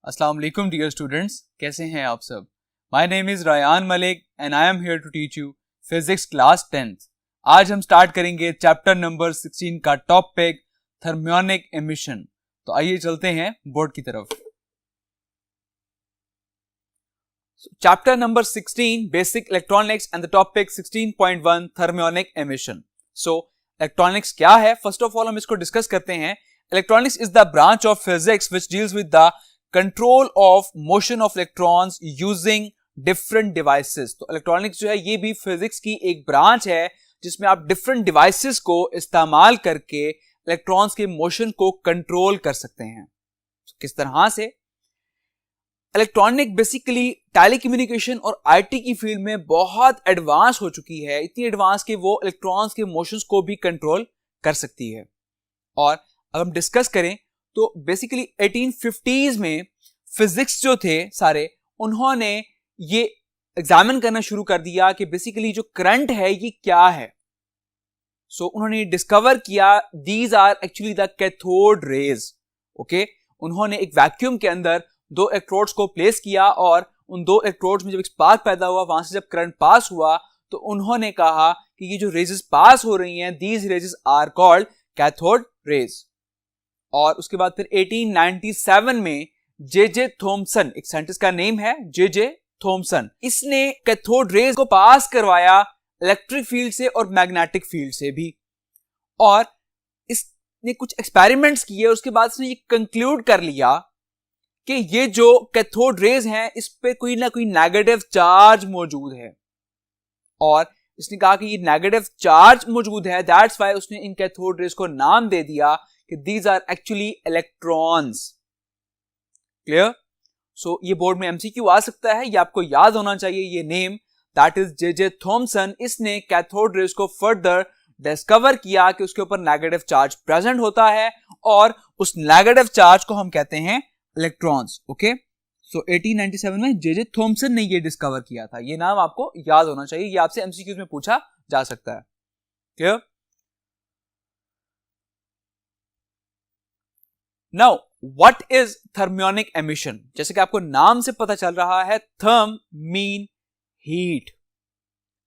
अस्सलाम वालेकुम dear students, कैसे हैं आप सब। My name is Rayan Malik and I am here to teach you physics class 10th। आज हम स्टार्ट करेंगे चैप्टर नंबर 16 का टॉपिक थर्मियोनिक एमिशन। तो आइए चलते हैं बोर्ड की तरफ। Chapter number 16 basic electronics and the topic 16.1 thermionic emission. So electronics क्या है, फर्स्ट ऑफ ऑल हम इसको डिस्कस करते हैं। Electronics is the branch of physics which deals with the control of motion of electrons using different devices. तो electronics जो है ये भी फिजिक्स की एक ब्रांच है जिसमें आप डिफरेंट डिवाइसेस को इस्तेमाल करके इलेक्ट्रॉन्स के मोशन को कंट्रोल कर सकते हैं। किस तरह से? इलेक्ट्रॉनिक बेसिकली टेलीकम्युनिकेशन और आईटी की फील्ड में बहुत एडवांस हो चुकी है, इतनी एडवांस कि वो इलेक्ट्रॉन्स के मोशंस को भी कंट्रोल कर सकती है। और अब हम डिस्कस करें तो बेसिकली 1850s में फिजिक्स जो थे सारे, उन्होंने ये एग्जामिन करना शुरू कर दिया कि बेसिकली जो करंट है ये क्या है। सो उन्होंने डिस्कवर किया these are actually the cathode rays. Okay, उन्होंने एक वैक्यूम के अंदर दो इलेक्ट्रोड्स को प्लेस किया और उन दो इलेक्ट्रोड्स में जब एक स्पार्क पैदा हुआ, वहां से जब करंट पास हुआ तो उन्होंने कहा कि ये जो रेजेस पास हो रही हैं these rays are called cathode rays. और उसके बाद फिर 1897 में जे थॉमसन, एक साइंटिस्ट का नेम है जे थॉमसन, इसने कैथोड रेज को पास करवाया इलेक्ट्रिक फील्ड से और मैग्नेटिक फील्ड से भी। और इसने कुछ एक्सपेरिमेंट्स किए, उसके बाद इसने ये कंक्लूड कर लिया कि ये जो कैथोड रेज हैं इस पे कोई ना कोई नेगेटिव चार्ज मौजूद है। और इसने कहा कि ये नेगेटिव चार्ज मौजूद है, दैट्स व्हाई उसने इन कैथोड रेज को नाम दे दिया कि these are actually electrons. Clear? So ये बोर्ड में एमसीक्यू आ सकता है, ये आपको याद होना चाहिए ये name, that is J Thomson. इसने कैथोड रेज को फर्दर डिस्कवर किया कि उसके ऊपर नेगेटिव चार्ज प्रेजेंट होता है और उस नेगेटिव चार्ज को हम कहते हैं इलेक्ट्रॉन्स। ओके, सो 1897 में जे थॉमसन ने ये डिस्कवर किया था। ये नाम आपको याद होना चाहिए, ये आपसे एमसीक्यूज में पूछा जा सकता है। Clear? Now what is thermionic emission? जैसे कि आपको नाम से पता चल रहा है, therm mean heat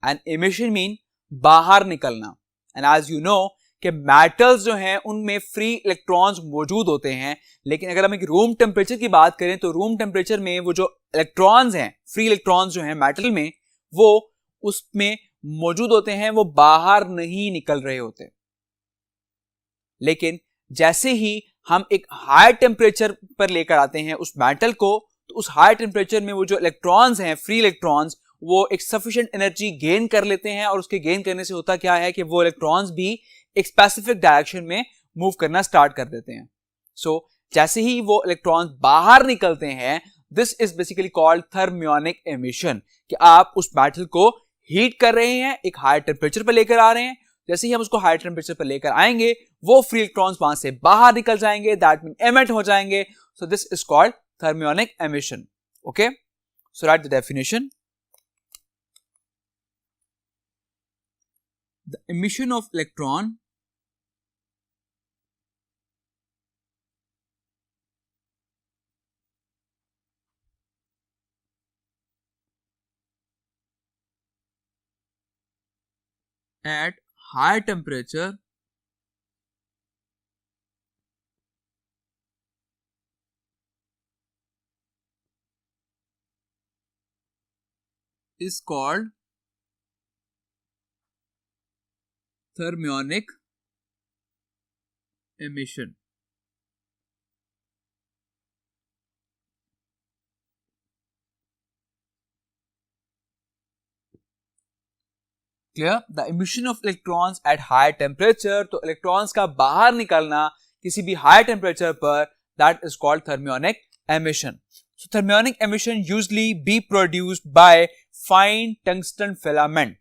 and emission mean बाहर निकलना। एंड एज यू नो कि मेटल्स जो हैं उनमें फ्री इलेक्ट्रॉन्स मौजूद होते हैं, लेकिन अगर हम एक रूम टेम्परेचर की बात करें तो रूम टेम्परेचर में वो जो इलेक्ट्रॉन्स हैं, फ्री इलेक्ट्रॉन्स जो हैं मेटल में, वो उसमें मौजूद होते हैं, वो बाहर नहीं निकल रहे होते। लेकिन जैसे ही हम एक हाई टेम्परेचर पर लेकर आते हैं उस मेटल को, तो उस हाई टेम्परेचर में वो जो इलेक्ट्रॉन्स हैं, फ्री इलेक्ट्रॉन्स, वो एक सफिशिएंट एनर्जी गेन कर लेते हैं। और उसके गेन करने से होता क्या है कि वो इलेक्ट्रॉन्स भी एक स्पेसिफिक डायरेक्शन में मूव करना स्टार्ट कर देते हैं। सो जैसे ही वो इलेक्ट्रॉन्स बाहर निकलते हैं, this is basically called thermionic emission, कि आप उस मेटल को हीट कर रहे हैं, एक हाई टेम्परेचर पर लेकर आ रहे हैं। जैसे ही हम उसको हाई टेम्परेचर पर लेकर आएंगे, वो फ्री इलेक्ट्रॉन्स वहां से बाहर निकल जाएंगे, दैट मीन एमिट हो जाएंगे। So this is called thermionic emission. Okay, so right the definition. The emission of electron at high temperature is called thermionic emission. Clear? The emission of electrons at high temperature, तो electrons का बाहर निकलना किसी भी high temperature पर, that is called thermionic emission. So thermionic emission usually be produced by fine tungsten filament.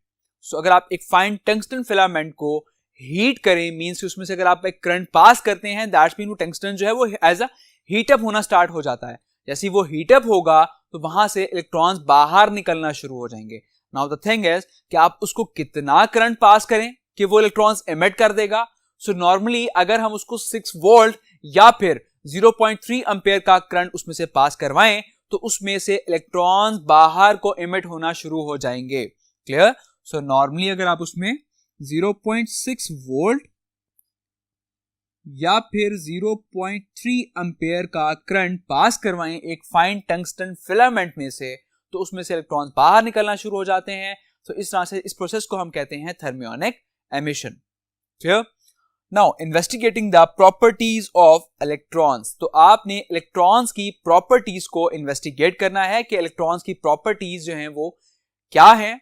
So अगर आप एक फाइन टंगस्टन फिलामेंट को हीट करें, मींस उसमें से अगर आप एक करंट पास करते हैं, दैट मीन वो टंगस्टन जो है वो एज अ हीटअप होना स्टार्ट हो जाता है। जैसे ही वो हीटअप होगा तो वहां से इलेक्ट्रॉन्स बाहर निकलना शुरू हो जाएंगे। नाउ द थिंग इज कि आप उसको कितना करंट पास करें कि वो इलेक्ट्रॉन्स एमिट कर देगा। सो नॉर्मली अगर हम उसको 6 वोल्ट या फिर 0.3 एम्पेयर का करंट उसमें से पास करवाएं तो उसमें से इलेक्ट्रॉन्स बाहर को एमिट होना शुरू हो जाएंगे। क्लियर? सो नॉर्मली अगर आप उसमें 0.6 वोल्ट या फिर 0.3 एम्पेयर का करंट पास करवाएं एक फाइन टंगस्टन फिलामेंट में से, तो उसमें से इलेक्ट्रॉन्स बाहर निकलना शुरू हो जाते हैं। तो इस तरह से इस प्रोसेस को हम कहते हैं thermionic emission. Clear? Now investigating the properties of electrons. तो आपने इलेक्ट्रॉन्स की प्रॉपर्टीज को इन्वेस्टिगेट करना है कि इलेक्ट्रॉन्स की प्रॉपर्टीज जो हैं वो क्या हैं।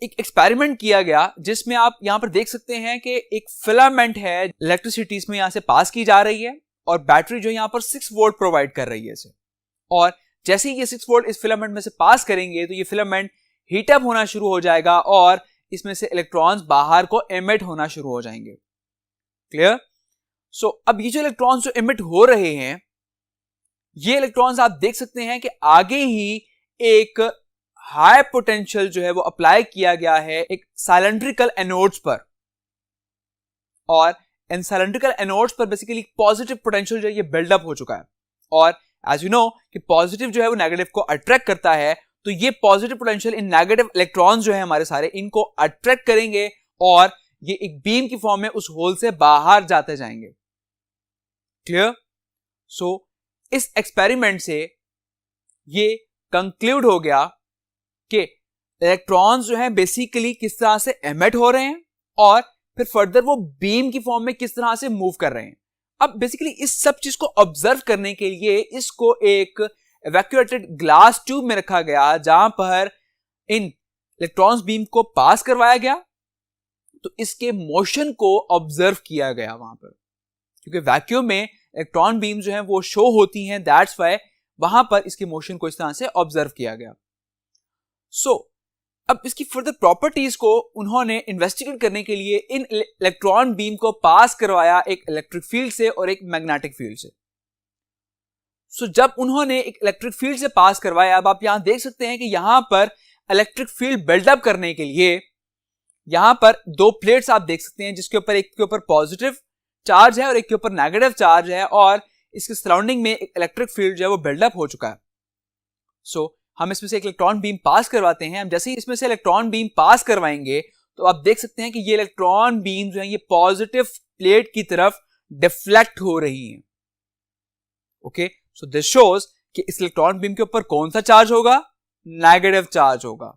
एक एक्सपेरिमेंट किया गया जिसमें आप यहां पर देख सकते हैं कि एक फिलामेंट है, इलेक्ट्रिसिटी इसमें यहां से पास की जा रही है और बैटरी जो यहां पर 6 वोल्ट प्रोवाइड कर रही है इसे। और जैसे ही ये 6 वोल्ट इस फिलामेंट में से पास करेंगे तो ये फिलामेंट हीट अप होना शुरू हो जाएगा और इसमें से इलेक्ट्रॉन्स बाहर को एमिट होना शुरू हो जाएंगे। क्लियर? अब ये जो इलेक्ट्रॉन्स जो एमिट हो रहे हैं, ये इलेक्ट्रॉन्स आप देख सकते हैं कि आगे ही एक हाई पोटेंशियल जो है वो अप्लाई किया गया है एक साइलेंड्रिकल एनोड्स पर, और इन साइलेंड्रिकल एनोड्स पर बेसिकली पॉजिटिव पोटेंशियल जो है ये बिल्डअप हो चुका है। और एज यू नो कि पॉजिटिव जो है वो नेगेटिव को अट्रैक्ट करता है, तो ये positive potential in negative electrons जो है हमारे सारे, इनको अट्रैक्ट करेंगे और ये एक बीम की फॉर्म में उस होल से बाहर जाते जाएंगे। क्लियर? इस एक्सपेरिमेंट से ये कंक्लूड हो गया कि इलेक्ट्रॉन्स जो हैं बेसिकली किस तरह से एमिट हो रहे हैं और फिर फर्दर वो बीम की फॉर्म में किस तरह से मूव कर रहे हैं। अब बेसिकली इस सब चीज को ऑब्जर्व करने के लिए इसको एक इवैक्यूएटेड ग्लास ट्यूब में रखा गया जहां पर इन इलेक्ट्रॉन्स बीम को पास करवाया गया, तो इसके मोशन को ऑब्जर्व किया गया वहां पर, क्योंकि वैक्यूम में इलेक्ट्रॉन बीम जो हैं वो शो होती हैं, दैट्स व्हाई वहां पर इसके मोशन को इस तरह से ऑब्जर्व किया गया। अब इसकी फर्दर प्रॉपर्टीज को उन्होंने इन्वेस्टिगेट करने के लिए इन इलेक्ट्रॉन बीम को पास करवाया एक इलेक्ट्रिक फील्ड से और एक मैग्नेटिक फील्ड से। जब उन्होंने एक इलेक्ट्रिक फील्ड से पास करवाया, अब आप यहां देख सकते हैं कि यहां पर इलेक्ट्रिक फील्ड बिल्डअप करने के लिए यहां पर दो प्लेट्स आप देख सकते हैं, जिसके ऊपर एक के ऊपर पॉजिटिव चार्ज है और एक के ऊपर नेगेटिव चार्ज है, और इसके सराउंडिंग में एक इलेक्ट्रिक फील्ड जो है वो बिल्डअप हो चुका है। हम इसमें से एक इलेक्ट्रॉन बीम पास करवाते हैं। हम जैसे ही इसमें से इलेक्ट्रॉन बीम पास करवाएंगे तो आप देख सकते हैं कि ये इलेक्ट्रॉन बीम जो है ये पॉजिटिव प्लेट की तरफ डिफ्लेक्ट हो रही हैं। ओके, सो दिस शोज कि इस इलेक्ट्रॉन बीम के ऊपर कौन सा चार्ज होगा? नेगेटिव चार्ज होगा।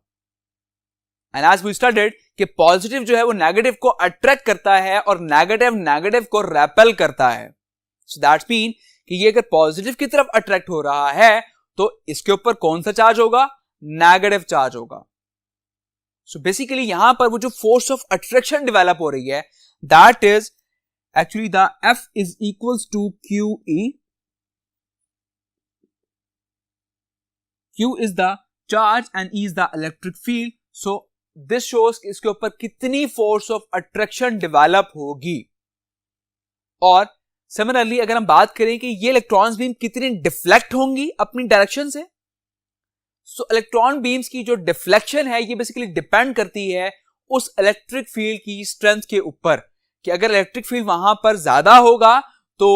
एंड एज वी स्टडीड कि पॉजिटिव जो है वो नेगेटिव को अट्रैक्ट करता है और नेगेटिव नेगेटिव को रेपेल करता है। सो दैट्स मीन कि ये अगर पॉजिटिव की तरफ अट्रैक्ट हो रहा है तो इसके ऊपर कौन सा चार्ज होगा? नेगेटिव चार्ज होगा। बेसिकली यहां पर वो जो फोर्स ऑफ अट्रैक्शन डेवलप हो रही है, that is actually the F is equals to QE। Q is the charge and E is the electric field. This shows इसके ऊपर कितनी फोर्स ऑफ अट्रैक्शन डेवलप होगी। और सिमिलरली अगर हम बात करें कि ये इलेक्ट्रॉन बीम कितनी डिफ्लेक्ट होंगी अपनी डायरेक्शन से, इलेक्ट्रॉन बीम्स की जो डिफ्लेक्शन है ये बेसिकली डिपेंड करती है उस इलेक्ट्रिक फील्ड की स्ट्रेंथ के ऊपर, कि अगर इलेक्ट्रिक फील्ड वहां पर ज्यादा होगा तो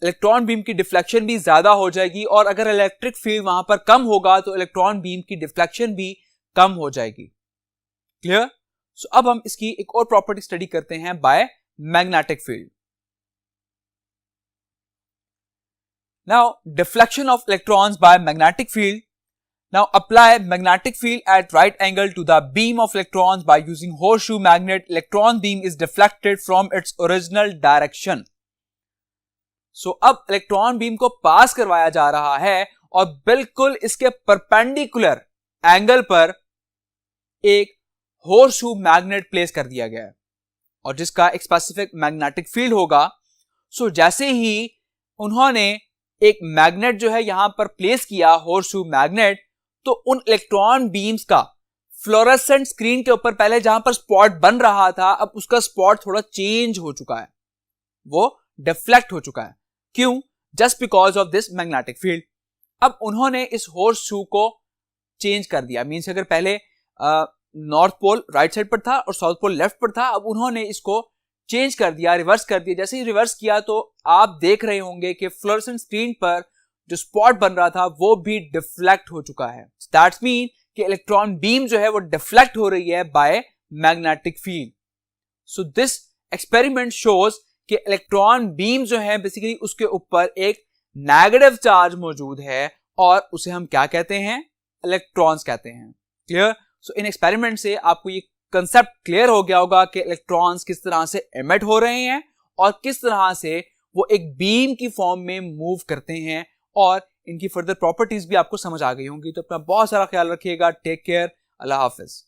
इलेक्ट्रॉन बीम की डिफ्लेक्शन भी ज्यादा हो जाएगी, और अगर इलेक्ट्रिक फील्ड वहां पर कम होगा तो इलेक्ट्रॉन बीम की डिफ्लेक्शन भी कम हो जाएगी। क्लियर? अब हम इसकी एक और प्रॉपर्टी स्टडी करते हैं by magnetic field. Now, deflection of electrons by magnetic field. Now, apply magnetic field at right angle to the beam of electrons by using horseshoe magnet. Electron beam is deflected from its original direction. अब electron beam को pass करवाया जा रहा है और बिल्कुल इसके perpendicular angle पर एक होर्सशू मैग्नेट प्लेस कर दिया गया है और जिसका एक स्पेसिफिक मैग्नेटिक फील्ड होगा। जैसे ही उन्होंने एक मैग्नेट जो है यहां पर प्लेस किया, होर्सशू मैग्नेट, तो उन इलेक्ट्रॉन बीम्स का फ्लोरेसेंट स्क्रीन के ऊपर पहले जहां पर स्पॉट बन रहा था, अब उसका स्पॉट थोड़ा चेंज हो चुका है, वो डिफ्लेक्ट हो चुका है। क्यों? Just because of this magnetic field. अब उन्होंने इस होर्सशू को चेंज कर दिया। मींस अगर पहले नॉर्थ पोल राइट साइड पर था और साउथ पोल लेफ्ट पर था, अब उन्होंने इसको चेंज कर दिया, रिवर्स कर दिया। जैसे ही रिवर्स किया तो आप देख रहे होंगे कि फ्लोरेसेंट स्क्रीन पर जो स्पॉट बन रहा था वो भी डिफ्लेक्ट हो चुका है। दैट्स मीन कि इलेक्ट्रॉन बीम जो है वो डिफ्लेक्ट हो रही है by magnetic field. So this experiment shows कि इलेक्ट्रॉन बीम जो है बेसिकली उसके ऊपर एक नेगेटिव चार्ज मौजूद है और उसे हम क्या कहते हैं, इलेक्ट्रॉन्स कहते हैं। क्लियर? सो इन एक्सपेरिमेंट से आपको ये कंसेप्ट क्लियर हो गया होगा कि इलेक्ट्रॉन्स किस तरह से एमिट हो रहे हैं और किस तरह से वो एक बीम की फॉर्म में मूव करते हैं, और इनकी फर्दर प्रॉपर्टीज भी आपको समझ आ गई होंगी। तो अपना बहुत सारा ख्याल रखिएगा। Take care. अल्लाह हाफिज।